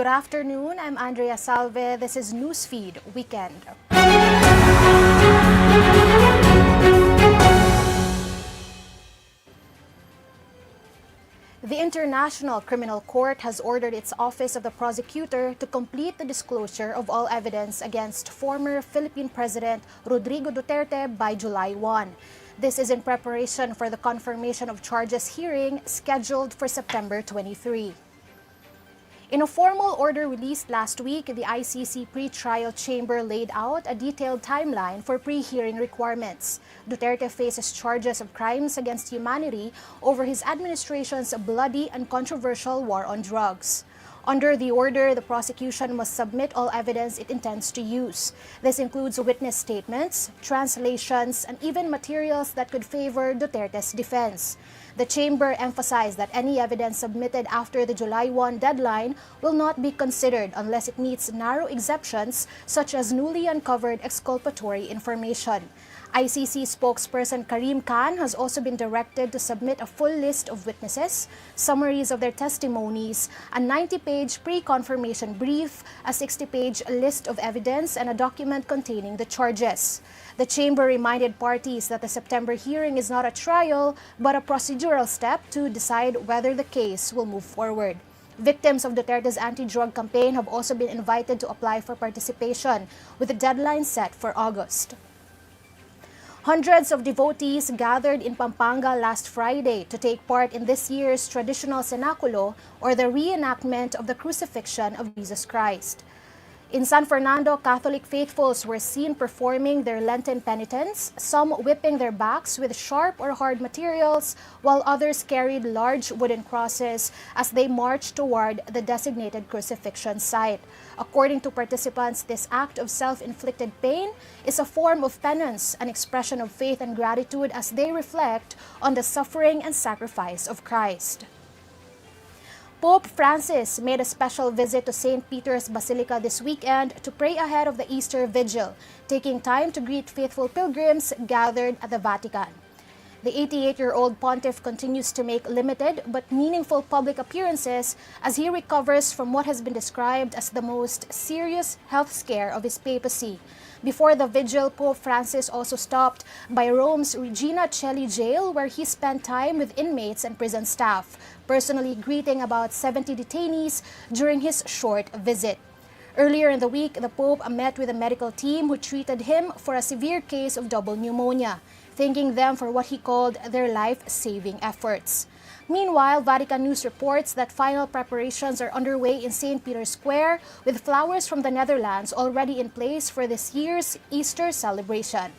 Good afternoon, I'm Andrea Salve. This is Newsfeed Weekend. The International Criminal Court has ordered its Office of the Prosecutor to complete the disclosure of all evidence against former Philippine President Rodrigo Duterte by July 1. This is in preparation for the confirmation of charges hearing scheduled for September 23. In a formal order released last week, the ICC pre-trial chamber laid out a detailed timeline for pre-hearing requirements. Duterte faces charges of crimes against humanity over his administration's bloody and controversial war on drugs. Under the order, the prosecution must submit all evidence it intends to use. This includes witness statements, translations, and even materials that could favor Duterte's defense. The chamber emphasized that any evidence submitted after the July 1 deadline will not be considered unless it meets narrow exceptions such as newly uncovered exculpatory information. ICC spokesperson Karim Khan has also been directed to submit a full list of witnesses, summaries of their testimonies, a 90-page pre-confirmation brief, a 60-page list of evidence, and a document containing the charges. The chamber reminded parties that the September hearing is not a trial, but a procedural step to decide whether the case will move forward. Victims of Duterte's anti-drug campaign have also been invited to apply for participation, with the deadline set for August. Hundreds of devotees gathered in Pampanga last Friday to take part in this year's traditional cenaculo, or the reenactment of the crucifixion of Jesus Christ. In San Fernando, Catholic faithfuls were seen performing their Lenten penitence, some whipping their backs with sharp or hard materials, while others carried large wooden crosses as they marched toward the designated crucifixion site. According to participants, this act of self-inflicted pain is a form of penance, an expression of faith and gratitude as they reflect on the suffering and sacrifice of Christ. Pope Francis made a special visit to St. Peter's Basilica this weekend to pray ahead of the Easter Vigil, taking time to greet faithful pilgrims gathered at the Vatican. The 88-year-old pontiff continues to make limited but meaningful public appearances as he recovers from what has been described as the most serious health scare of his papacy. Before the vigil, Pope Francis also stopped by Rome's Regina Coeli jail, where he spent time with inmates and prison staff, personally greeting about 70 detainees during his short visit. Earlier in the week, the Pope met with a medical team who treated him for a severe case of double pneumonia, thanking them for what he called their life-saving efforts. Meanwhile, Vatican News reports that final preparations are underway in St. Peter's Square, with flowers from the Netherlands already in place for this year's Easter celebration.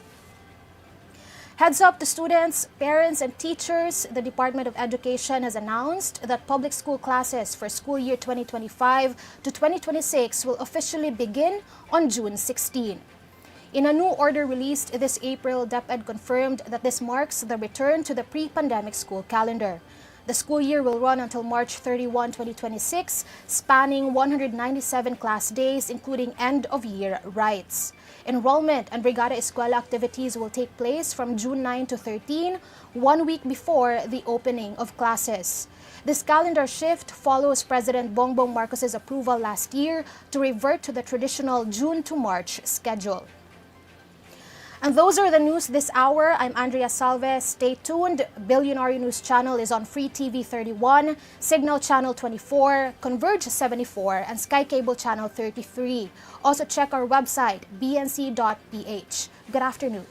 Heads up to students, parents, and teachers, the Department of Education has announced that public school classes for school year 2025 to 2026 will officially begin on June 16. In a new order released this April, DepEd confirmed that this marks the return to the pre-pandemic school calendar. The school year will run until March 31, 2026, spanning 197 class days, including end-of-year rites. Enrollment and Brigada Eskwela activities will take place from June 9 to 13, 1 week before the opening of classes. This calendar shift follows President Bongbong Marcos's approval last year to revert to the traditional June to March schedule. And those are the news this hour. I'm Andrea Salve. Stay tuned. Billionaire News Channel is on Free TV 31, Cignal Channel 24, Converge 74, and SkyCable Channel 33. Also check our website, bnc.ph. Good afternoon.